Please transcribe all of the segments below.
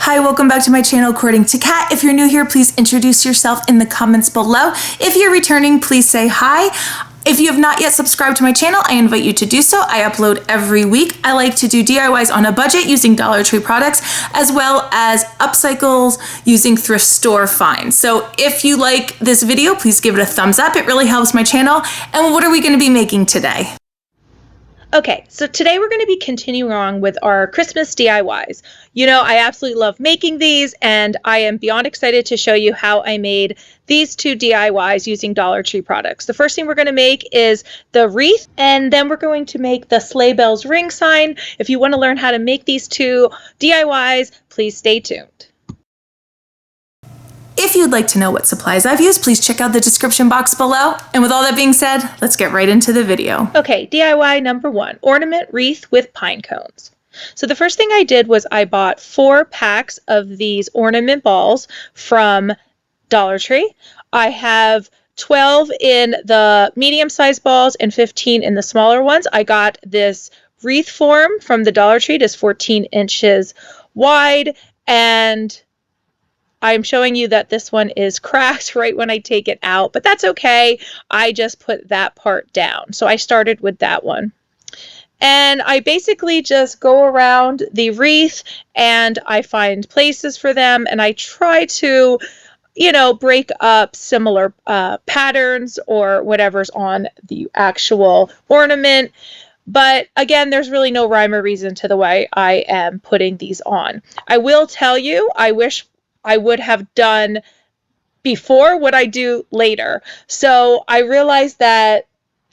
Hi, welcome back to my channel, According to Kat. If you're new here, please introduce yourself in the comments below. If you're returning, please say hi. If you have not yet subscribed to my channel, I invite you to do so. I upload every week. I like to do DIYs on a budget using Dollar Tree products, as well as upcycles using thrift store finds. So if you like this video, please give it a thumbs up. It really helps my channel. And what are we going to be making today? Okay, so today we're going to be continuing on with our Christmas DIYs. You know, I absolutely love making these, and I am beyond excited to show you how I made these two DIYs using Dollar Tree products. The first thing we're going to make is the wreath, and then we're going to make the sleigh bells ring sign. If you want to learn how to make these two DIYs, please stay tuned. If you'd like to know what supplies I've used, please check out the description box below. And with all that being said, let's get right into the video. Okay, DIY number 1, ornament wreath with pine cones. So the first thing I did was I bought 4 packs of these ornament balls from Dollar Tree. I have 12 in the medium-sized balls and 15 in the smaller ones. I got this wreath form from the Dollar Tree. It is 14 inches wide, and I'm showing you that this one is cracked right when I take it out, but that's okay. I just put that part down. So I started with that one. And I basically just go around the wreath and I find places for them, and I try to, you know, break up similar patterns or whatever's on the actual ornament. But again, there's really no rhyme or reason to the way I am putting these on. I will tell you, I wish I would have done before what I do later. So I realized that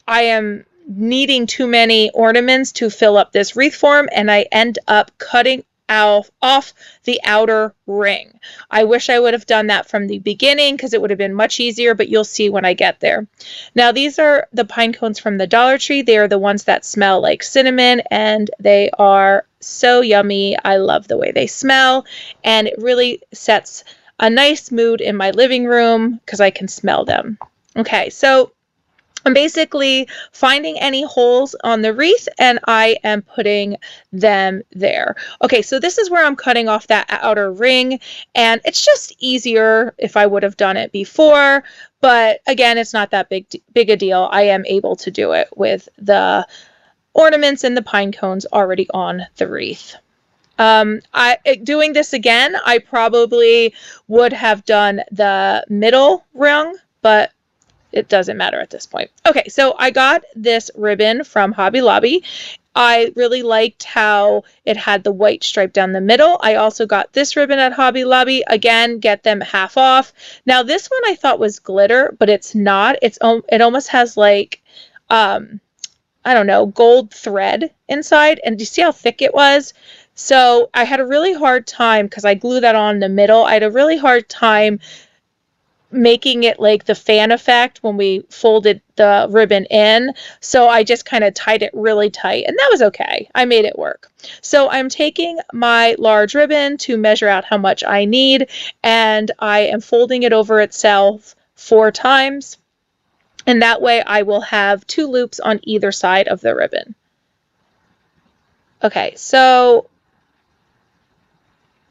I am needing too many ornaments to fill up this wreath form, and I end up cutting off the outer ring. I wish I would have done that from the beginning because it would have been much easier, but you'll see when I get there. Now, these are the pine cones from the Dollar Tree. They are the ones that smell like cinnamon, and they are so yummy. I love the way they smell, and it really sets a nice mood in my living room because I can smell them. Okay, so I'm basically finding any holes on the wreath, and I am putting them there. Okay, so this is where I'm cutting off that outer ring, and it's just easier if I would have done it before, but again, it's not that big a deal. I am able to do it with the ornaments and the pine cones already on the wreath. Doing this again, I probably would have done the middle ring, but it doesn't matter at this point. Okay, so I got this ribbon from Hobby Lobby. I really liked how it had the white stripe down the middle. I also got this ribbon at Hobby Lobby. Again, get them half off. Now this one I thought was glitter, but it's not. It almost has like, I don't know, gold thread inside. And do you see how thick it was? So I had a really hard time because I glued that on the middle. I had a really hard time making it like the fan effect when we folded the ribbon in. So I just kind of tied it really tight, and that was okay. I made it work. So I'm taking my large ribbon to measure out how much I need, and I am folding it over itself 4 times. And that way I will have 2 loops on either side of the ribbon. Okay, so,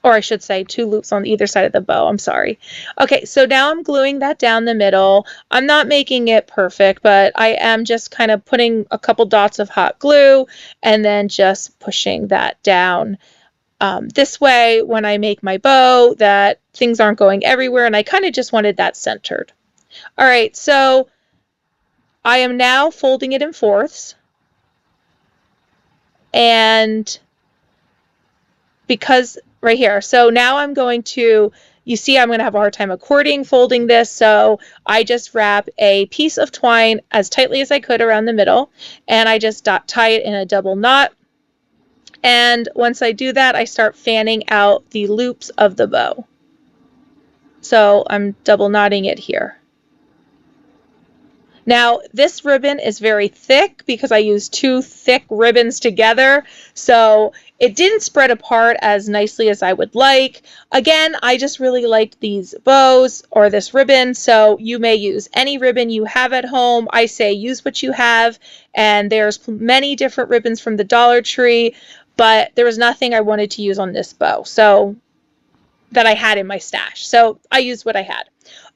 or I should say 2 loops on either side of the bow, I'm sorry. Okay, so now I'm gluing that down the middle. I'm not making it perfect, but I am just kind of putting a couple dots of hot glue and then just pushing that down. This way, when I make my bow, that things aren't going everywhere, and I kind of just wanted that centered. All right, so I am now folding it in 4ths. And because right here, so now I'm going to, you see I'm going to have a hard time folding this, so I just wrap a piece of twine as tightly as I could around the middle, and I just tie it in a double knot. And once I do that, I start fanning out the loops of the bow. So I'm double knotting it here. Now, this ribbon is very thick because I used 2 thick ribbons together, so it didn't spread apart as nicely as I would like. Again, I just really liked these bows or this ribbon, so you may use any ribbon you have at home. I say use what you have, and there's many different ribbons from the Dollar Tree, but there was nothing I wanted to use on this bow. So that I had in my stash. So I used what I had.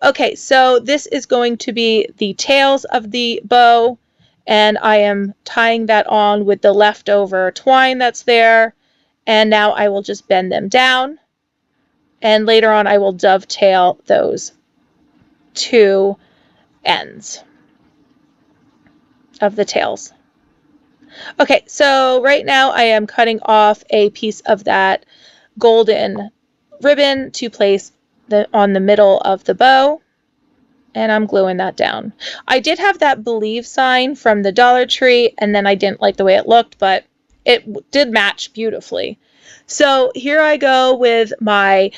Okay, so this is going to be the tails of the bow, and I am tying that on with the leftover twine that's there. And now I will just bend them down, and later on I will dovetail those two ends of the tails. Okay, so right now I am cutting off a piece of that golden ribbon to place on the middle of the bow, and I'm gluing that down. I did have that believe sign from the Dollar Tree, and then I didn't like the way it looked, but it did match beautifully. So here I go with my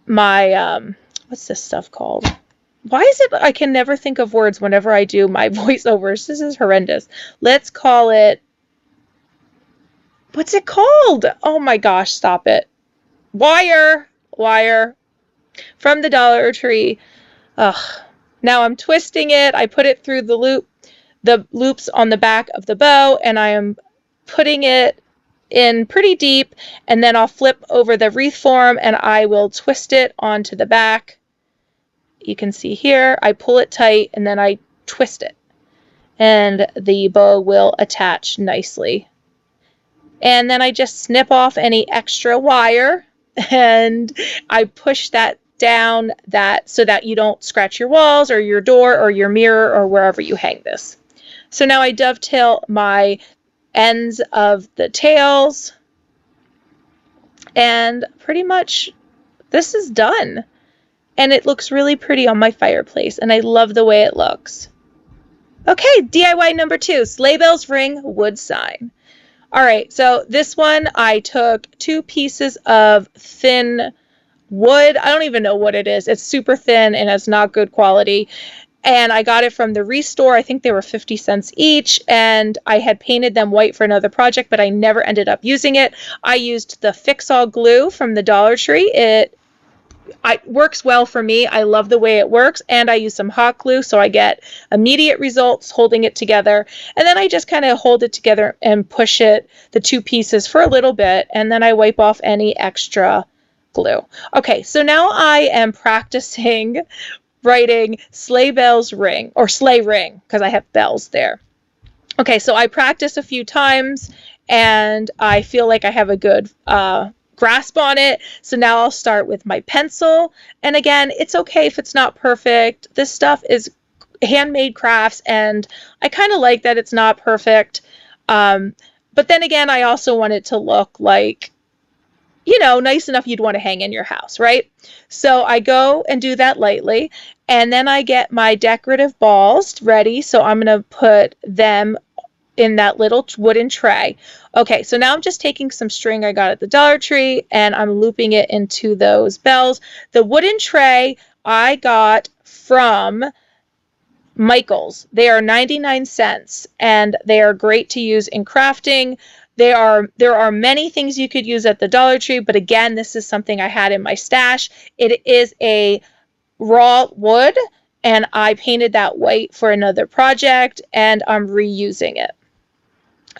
what's this stuff called? Why is it I can never think of words whenever I do my voiceovers? This is horrendous. Let's call it, what's it called? Oh my gosh, stop it. Wire from the Dollar Tree. Ugh. Now I'm twisting it. I put it through the loops on the back of the bow, and I am putting it in pretty deep, and then I'll flip over the wreath form and I will twist it onto the back. You can see here, I pull it tight and then I twist it, and the bow will attach nicely. And then I just snip off any extra wire, and I push that down so that you don't scratch your walls or your door or your mirror or wherever you hang this. So now I dovetail my ends of the tails, and pretty much this is done. And it looks really pretty on my fireplace, and I love the way it looks. Okay, DIY number 2, Sleigh Bells Ring wood sign. All right, so this one I took 2 pieces of thin wood. I don't even know what it is. It's super thin and it's not good quality. And I got it from the Restore. I think they were 50 cents each, and I had painted them white for another project, but I never ended up using it. I used the Fix-All glue from the Dollar Tree. It works well for me. I love the way it works, and I use some hot glue so I get immediate results holding it together. And then I just kind of hold it together and push the 2 pieces for a little bit, and then I wipe off any extra glue. Okay, so now I am practicing writing Sleigh Bells Ring, or Sleigh Ring, because I have bells there. Okay, so I practice a few times, and I feel like I have a good grasp on it. So now I'll start with my pencil. And again, it's okay if it's not perfect. This stuff is handmade crafts, and I kind of like that it's not perfect. But then again, I also want it to look like, nice enough you'd want to hang in your house, right? So I go and do that lightly, and then I get my decorative balls ready. So I'm going to put them in that little wooden tray. Okay, so now I'm just taking some string I got at the Dollar Tree, and I'm looping it into those bells. The wooden tray I got from Michael's. They are 99 cents, and they are great to use in crafting. There are many things you could use at the Dollar Tree, but again, this is something I had in my stash. It is a raw wood, and I painted that white for another project, and I'm reusing it.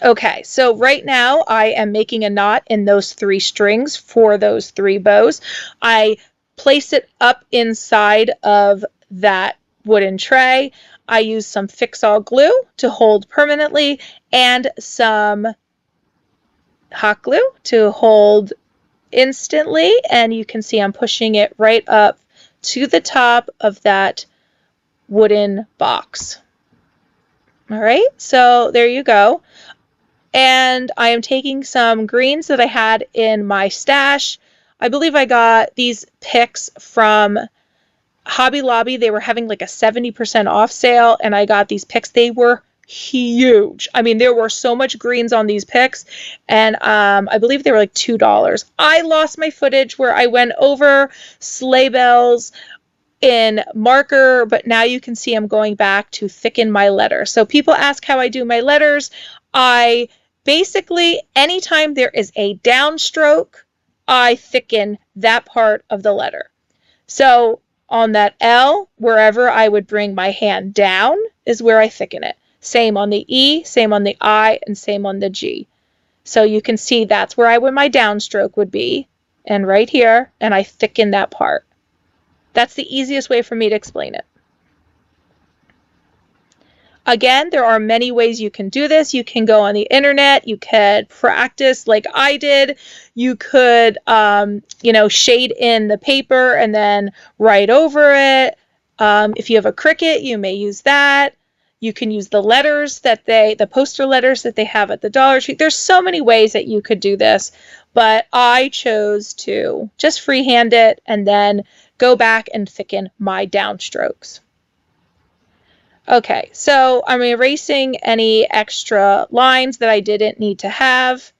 Okay, so right now I am making a knot in those 3 strings for those 3 bows. I place it up inside of that wooden tray. I use some Fix-All glue to hold permanently, and some hot glue to hold instantly, and you can see I'm pushing it right up to the top of that wooden box. All right, so there you go. And I am taking some greens that I had in my stash. I believe I got these picks from Hobby Lobby. They were having like a 70% off sale, and I got these picks. They were huge. I mean, there were so much greens on these picks, and I believe they were like $2. I lost my footage where I went over sleigh bells in marker, but now you can see I'm going back to thicken my letter. So people ask how I do my letters. I basically, anytime there is a downstroke, I thicken that part of the letter. So on that L, wherever I would bring my hand down is where I thicken it. Same on the E, same on the I, and same on the G. So you can see that's where my downstroke would be. and right here, and I thicken that part. That's the easiest way for me to explain it. Again, there are many ways you can do this. You can go on the internet. You could practice like I did. You could, shade in the paper and then write over it. If you have a Cricut, you may use that. You can use the letters the poster letters that they have at the Dollar Tree. There's so many ways that you could do this, but I chose to just freehand it and then go back and thicken my downstrokes. Okay, so I'm erasing any extra lines that I didn't need to have.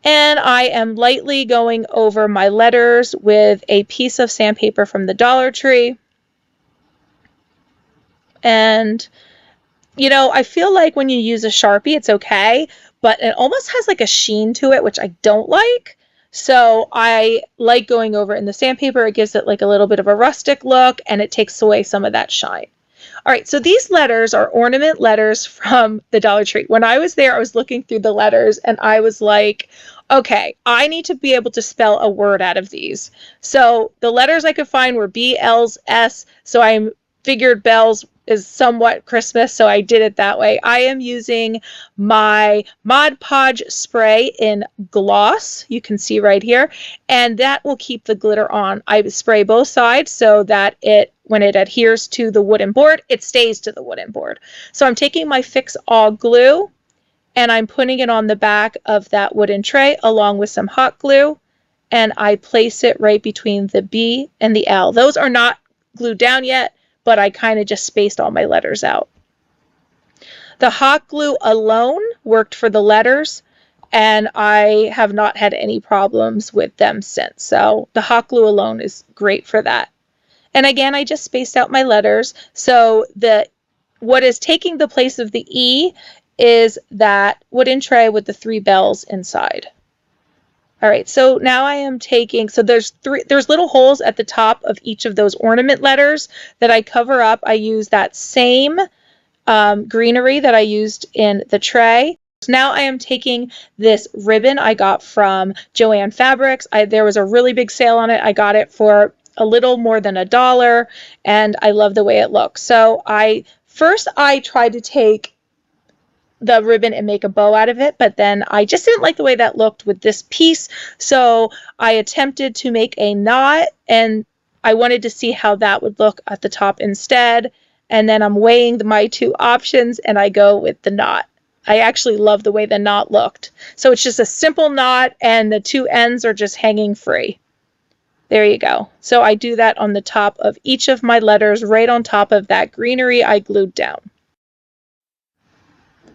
And I am lightly going over my letters with a piece of sandpaper from the Dollar Tree. And, I feel like when you use a Sharpie, it's okay, but it almost has like a sheen to it, which I don't like. So I like going over it in the sandpaper. It gives it like a little bit of a rustic look, and it takes away some of that shine. All right, so these letters are ornament letters from the Dollar Tree. When I was there, I was looking through the letters and I was like, okay, I need to be able to spell a word out of these. So the letters I could find were B, L's, S. So I figured bells is somewhat Christmas, so I did it that way. I am using my Mod Podge spray in gloss, you can see right here, and that will keep the glitter on. I spray both sides so that when it adheres to the wooden board, it stays to the wooden board. So I'm taking my Fix All glue and I'm putting it on the back of that wooden tray along with some hot glue, and I place it right between the B and the L. Those are not glued down yet, but I kind of just spaced all my letters out. The hot glue alone worked for the letters, and I have not had any problems with them since. So the hot glue alone is great for that. And again, I just spaced out my letters. So what is taking the place of the E is that wooden tray with the 3 bells inside. All right, so now I am taking, so there's little holes at the top of each of those ornament letters that I cover up. I use that same greenery that I used in the tray. So now I am taking this ribbon I got from Joann Fabrics. There was a really big sale on it. I got it for a little more than $1, and I love the way it looks. So first I tried to take the ribbon and make a bow out of it, but then I just didn't like the way that looked with this piece, so I attempted to make a knot, and I wanted to see how that would look at the top instead, and then I'm weighing my 2 options and I go with the knot. I actually love the way the knot looked. So it's just a simple knot and the 2 ends are just hanging free. There you go. So I do that on the top of each of my letters, right on top of that greenery I glued down.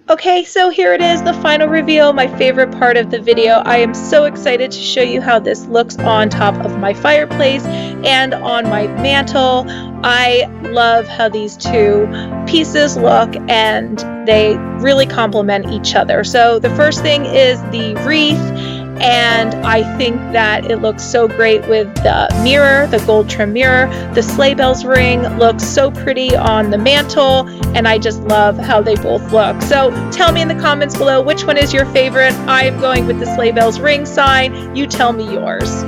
Okay, so here it is, the final reveal, my favorite part of the video. I am so excited to show you how this looks on top of my fireplace and on my mantle. I love how these 2 pieces look, and they really complement each other. So the first thing is the wreath, and I think that it looks so great with the mirror, the gold trim mirror. The sleigh bells ring looks so pretty on the mantle, and I just love how they both look. So tell me in the comments below which one is your favorite. I am going with the sleigh bells ring sign. You tell me yours.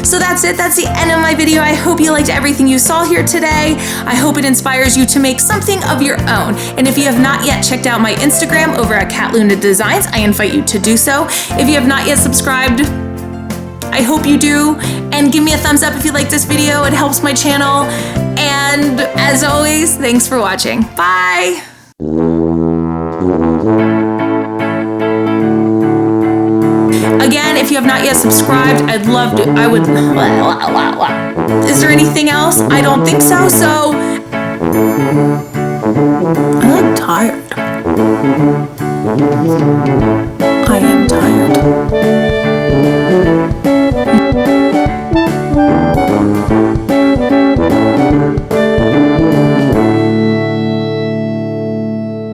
So that's it. That's the end of my video. I hope you liked everything you saw here today. I hope it inspires you to make something of your own. And if you have not yet checked out my Instagram over at Cat Luna Designs, I invite you to do so. If you have not yet subscribed, I hope you do. And give me a thumbs up if you like this video. It helps my channel. And as always, thanks for watching. Bye. Again, if you have not yet subscribed, I would, is there anything else? I don't think so, I'm tired.